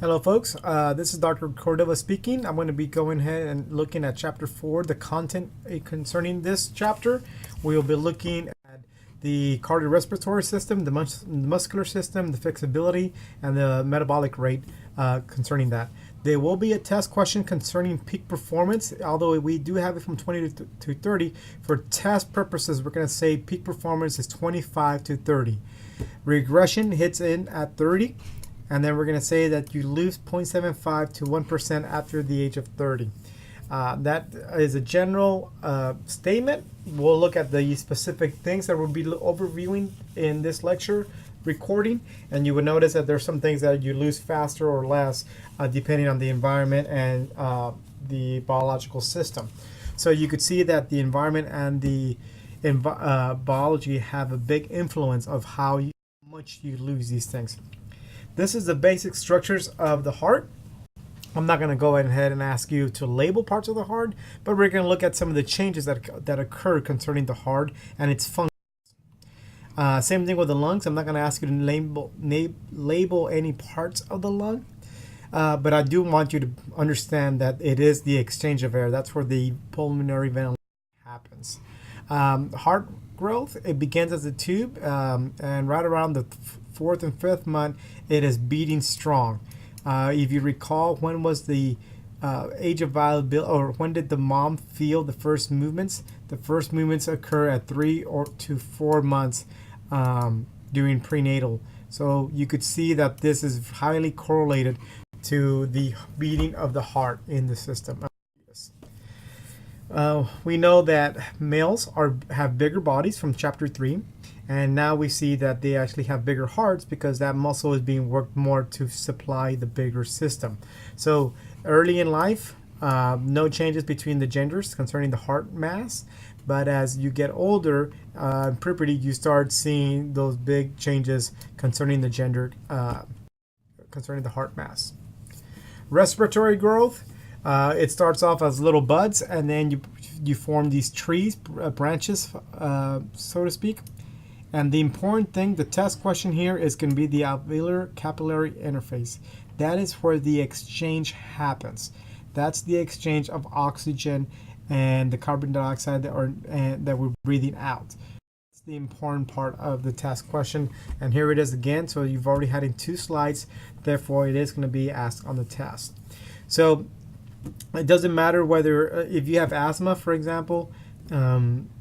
Hello folks, this is Dr. Cordova speaking. I'm going to be going ahead and looking at chapter 4, the content concerning this chapter. We will be looking at the cardiorespiratory system, the muscular system, the flexibility, and the metabolic rate concerning that. There will be a test question concerning peak performance, although we do have it from 20 to 30. For test purposes, we're going to say peak performance is 25 to 30. Regression hits in at 30. And then we're going to say that you lose 0.75 to 1% after the age of 30. That is a general statement. We'll look at the specific things that we'll be overviewing in this lecture recording. And you would notice that there's some things that you lose faster or less depending on the environment and the biological system. So you could see that the environment and the biology have a big influence of how much you lose these things. This is the basic structures of the heart. I'm not going to go ahead and ask you to label parts of the heart, but we're going to look at some of the changes that occur concerning the heart and its function. Same thing with the lungs. I'm not going to ask you to label any parts of the lung, but I do want you to understand that it is the exchange of air. That's where the pulmonary ventilation happens. Heart growth, it begins as a tube, and right around the fourth and fifth month, it is beating strong. If you recall, when was the age of viability, or when did the mom feel the first movements? The first movements occur at 3 to 4 months during prenatal. So you could see that this is highly correlated to the beating of the heart in the system. We know that males have bigger bodies from chapter 3, and now we see that they actually have bigger hearts because that muscle is being worked more to supply the bigger system. So early in life, no changes between the genders concerning the heart mass, but as you get older, in puberty, you start seeing those big changes concerning the gender, concerning the heart mass. Respiratory growth. It starts off as little buds, and then you form these trees, branches, so to speak. And the important thing, the test question here is going to be the alveolar capillary interface. That is where the exchange happens. That's the exchange of oxygen and the carbon dioxide that we're breathing out. That's the important part of the test question. And here it is again. So you've already had in 2 slides. Therefore, it is going to be asked on the test. So it doesn't matter whether, if you have asthma, for example,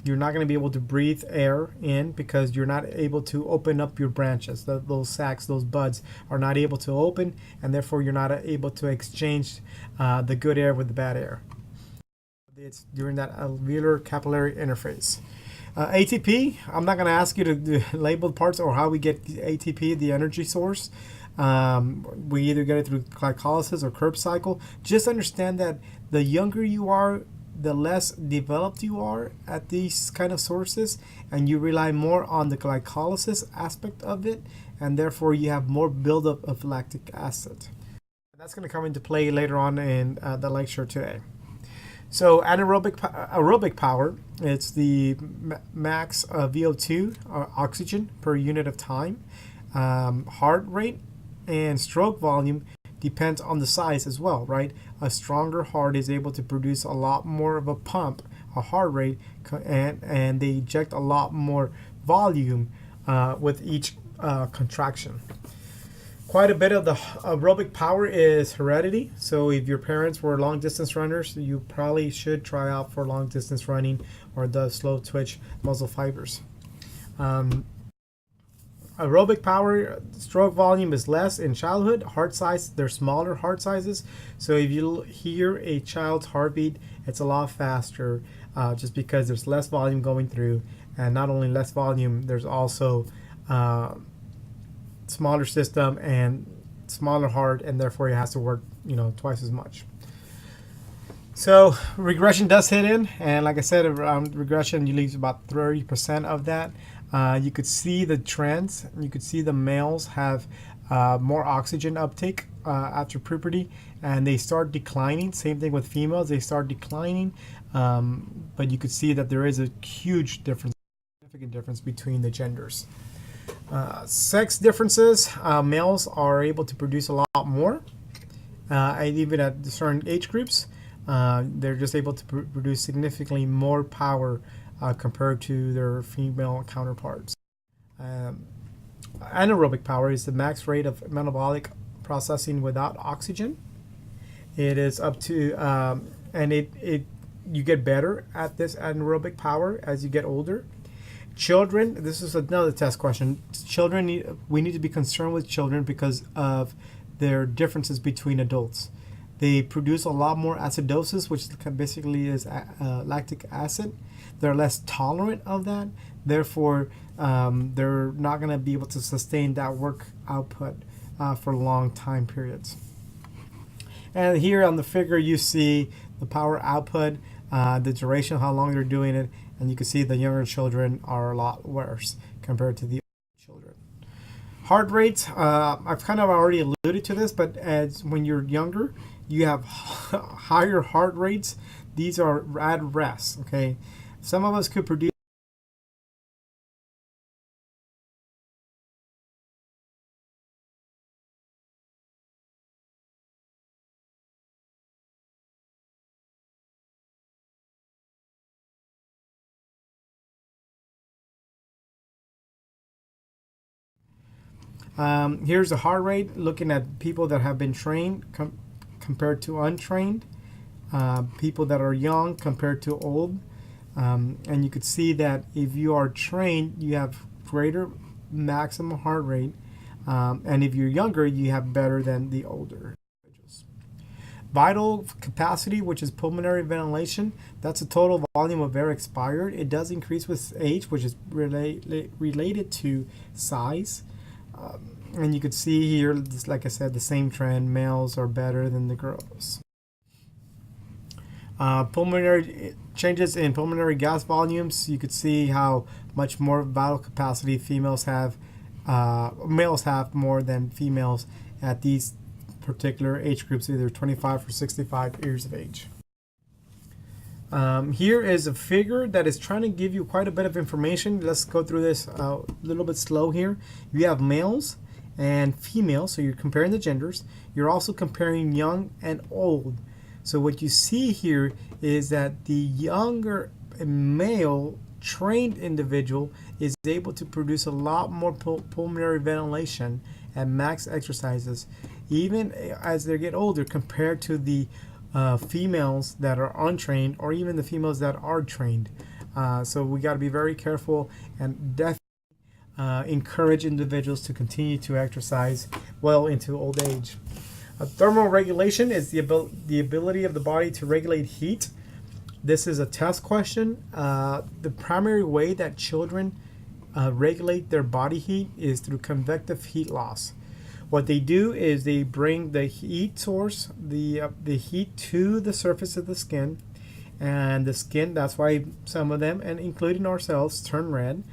you're not going to be able to breathe air in because you're not able to open up your branches. Those sacs, those buds are not able to open, and therefore you're not able to exchange the good air with the bad air. It's during that alveolar capillary interface. ATP, I'm not going to ask you to label parts or how we get the ATP, the energy source. We either get it through glycolysis or Krebs cycle. Just understand that the younger you are, the less developed you are at these kind of sources, and you rely more on the glycolysis aspect of it, and therefore you have more buildup of lactic acid. That's going to come into play later on in the lecture today. So aerobic power, it's the max VO2 oxygen per unit of time. Heart rate and stroke volume depends on the size as well, right? A stronger heart is able to produce a lot more of a pump, a heart rate, and they eject a lot more volume with each contraction. Quite a bit of the aerobic power is heredity. So if your parents were long distance runners, you probably should try out for long distance running or the slow twitch muscle fibers. Aerobic power, stroke volume is less in childhood. Heart size, they're smaller heart sizes. So if you hear a child's heartbeat, it's a lot faster just because there's less volume going through. And not only less volume, there's also smaller system and smaller heart, and therefore it has to work, twice as much. So regression does hit in, and like I said, around regression, you lose about 30% of that. You could see the trends. You could see the males have more oxygen uptake after puberty, and they start declining. Same thing with females; they start declining, but you could see that there is a huge difference, significant difference between the genders. Sex differences: males are able to produce a lot more And even at certain age groups, they're just able to produce significantly more power compared to their female counterparts. Um, Anaerobic power is the max rate of metabolic processing without oxygen. It is up to, and it you get better at this anaerobic power as you get older. Children, this is another test question. Children, we need to be concerned with children because of their differences between adults. They produce a lot more acidosis, which basically is lactic acid. They're less tolerant of that. Therefore, they're not going to be able to sustain that work output for long time periods. And here on the figure, you see the power output, the duration, how long they're doing it, and you can see the younger children are a lot worse compared to the older children. Heart rates, I've kind of already alluded to this, but as when you're younger, you have higher heart rates. These are at rest, okay? Some of us could produce here's the heart rate, looking at people that have been trained compared to untrained, people that are young compared to old. And you could see that if you are trained, you have greater maximum heart rate. And if you're younger, you have better than the older individuals. Vital capacity, which is pulmonary ventilation, that's the total volume of air expired. It does increase with age, which is related to size. And you could see here, just like I said, the same trend. Males are better than the girls. Pulmonary changes in pulmonary gas volumes. You could see how much more vital capacity females have, males have more than females at these particular age groups, either 25 or 65 years of age. Here is a figure that is trying to give you quite a bit of information. Let's go through this a little bit slow here. You have males and females, so you're comparing the genders. You're also comparing young and old. So what you see here is that the younger male trained individual is able to produce a lot more pulmonary ventilation at max exercises, even as they get older, compared to the females that are untrained, or even the females that are trained. So we got to be very careful and definitely encourage individuals to continue to exercise well into old age. Thermal regulation is the ability of the body to regulate heat. This is a test question. The primary way that children regulate their body heat is through convective heat loss. What they do is they bring the heat source, the heat to the surface of the skin, and the skin, that's why some of them, and including ourselves, turn red,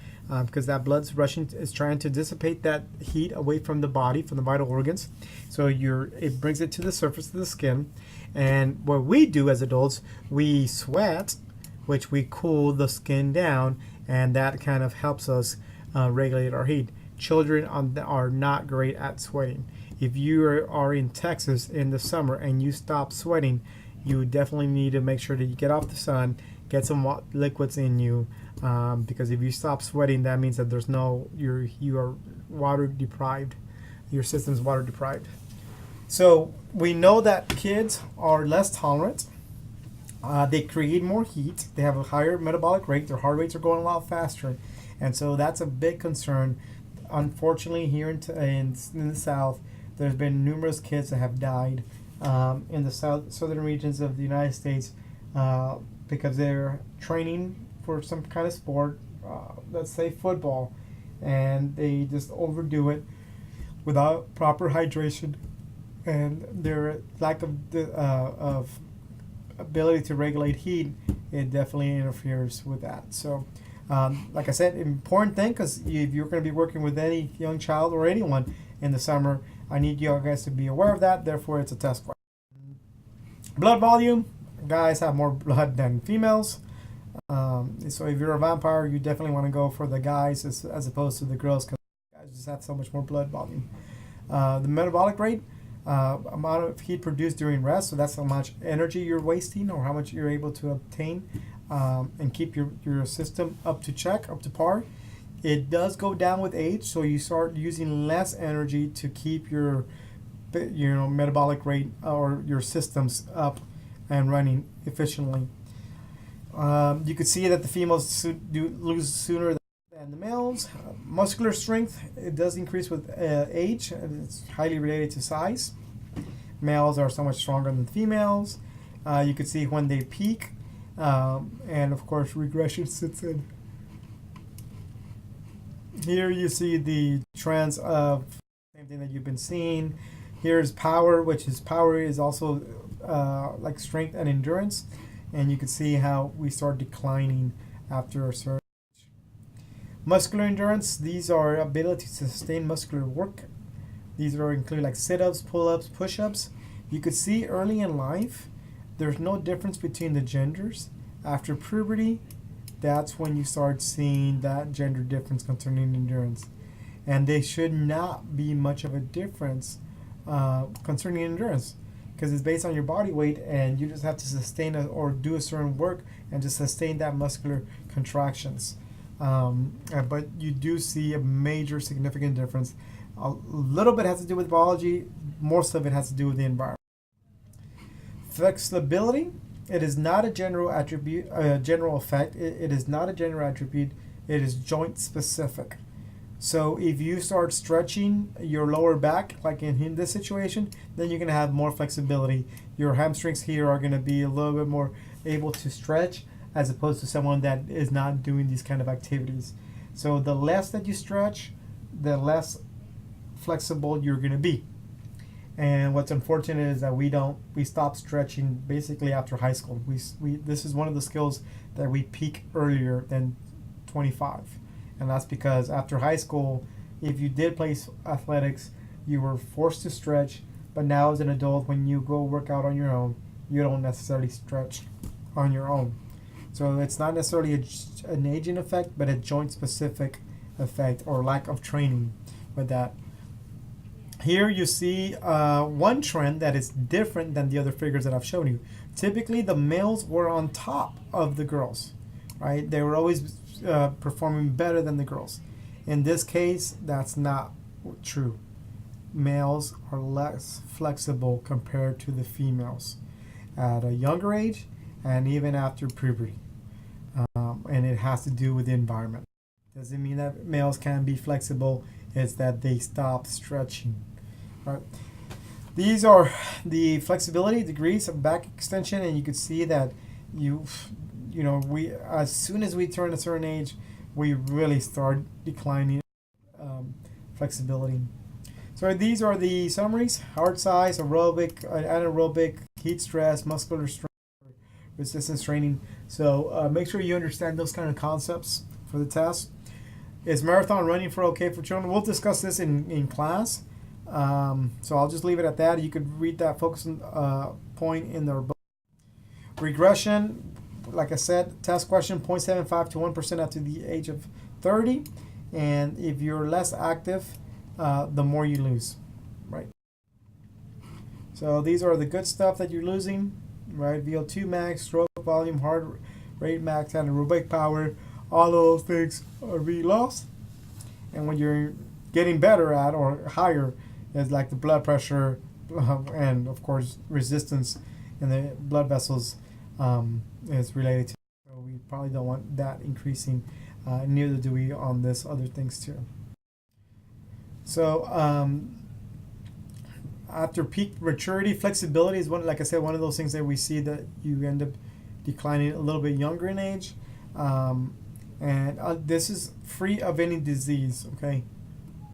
because that blood's rushing, is trying to dissipate that heat away from the body, from the vital organs. So it brings it to the surface of the skin. And what we do as adults, we sweat, which we cool the skin down, and that kind of helps us regulate our heat. Children are not great at sweating. If you are in Texas in the summer and you stop sweating, you definitely need to make sure that you get off the sun, get some liquids in you, because if you stop sweating, that means that you are water deprived. Your system's water deprived. So we know that kids are less tolerant. They create more heat. They have a higher metabolic rate. Their heart rates are going a lot faster, and so that's a big concern. Unfortunately, here in the South, there's been numerous kids that have died in the southern regions of the United States because they're training for some kind of sport, let's say football, and they just overdo it without proper hydration, and their lack of ability to regulate heat, it definitely interferes with that. So like I said, important thing, because if you're going to be working with any young child or anyone in the summer, I need you guys to be aware of that. Therefore, it's a test question. Blood volume. Guys have more blood than females. So if you're a vampire, you definitely want to go for the guys as opposed to the girls, because guys just have so much more blood volume. The metabolic rate. amount of heat produced during rest. So that's how much energy you're wasting or how much you're able to obtain and keep your system up to check, up to par. It does go down with age, so you start using less energy to keep your metabolic rate or your systems up and running efficiently. You could see that the females lose sooner than the males. Muscular strength, it does increase with age, and it's highly related to size. Males are so much stronger than females. You could see when they peak, and of course regression sits in. Here you see the trends of same thing that you've been seeing. Here's power, which is power is also like strength and endurance, and you can see how we start declining after a certain age. Muscular endurance, these are ability to sustain muscular work. These are include like sit-ups, pull-ups, push-ups. You could see early in life, there's no difference between the genders. After puberty, that's when you start seeing that gender difference concerning endurance. And they should not be much of a difference concerning endurance, because it's based on your body weight, and you just have to sustain or do a certain work and just sustain that muscular contractions. But you do see a major significant difference. A little bit has to do with biology, most of it has to do with the environment. Flexibility, it is not a general attribute, general effect. It is not a general attribute. It is joint specific. So if you start stretching your lower back, like in this situation, then you're going to have more flexibility. Your hamstrings here are going to be a little bit more able to stretch as opposed to someone that is not doing these kind of activities. So the less that you stretch, the less flexible you're going to be. And what's unfortunate is that we stop stretching basically after high school. This is one of the skills that we peak earlier than 25. And that's because after high school, if you did play athletics, you were forced to stretch. But now as an adult, when you go work out on your own, you don't necessarily stretch on your own. So it's not necessarily an aging effect, but a joint specific effect or lack of training with that. Here you see one trend that is different than the other figures that I've shown you. Typically the males were on top of the girls, right? They were always performing better than the girls. In this case, that's not true. Males are less flexible compared to the females at a younger age and even after puberty. And it has to do with the environment. Doesn't mean that males can be flexible, it's that they stop stretching. Right. These are the flexibility degrees of back extension, and you can see that we as soon as we turn a certain age, we really start declining flexibility. So these are the summaries: heart size, aerobic, anaerobic, heat stress, muscular strength, resistance training. So make sure you understand those kind of concepts for the test. Is marathon running okay for children? We'll discuss this in class. So I'll just leave it at that. You could read that focus point in their book. Regression, like I said, test question 0.75 to 1% after the age of 30. And if you're less active, the more you lose, right? So these are the good stuff that you're losing, right? VO2 max, stroke volume, heart rate max, and aerobic power. All of those things are being lost. And when you're getting better at or higher, is like the blood pressure and of course resistance in the blood vessels is related to. So we probably don't want that increasing. Neither do we on this other things too. So after peak maturity, flexibility is one, like I said, one of those things that we see that you end up declining a little bit younger in age. And this is free of any disease, okay?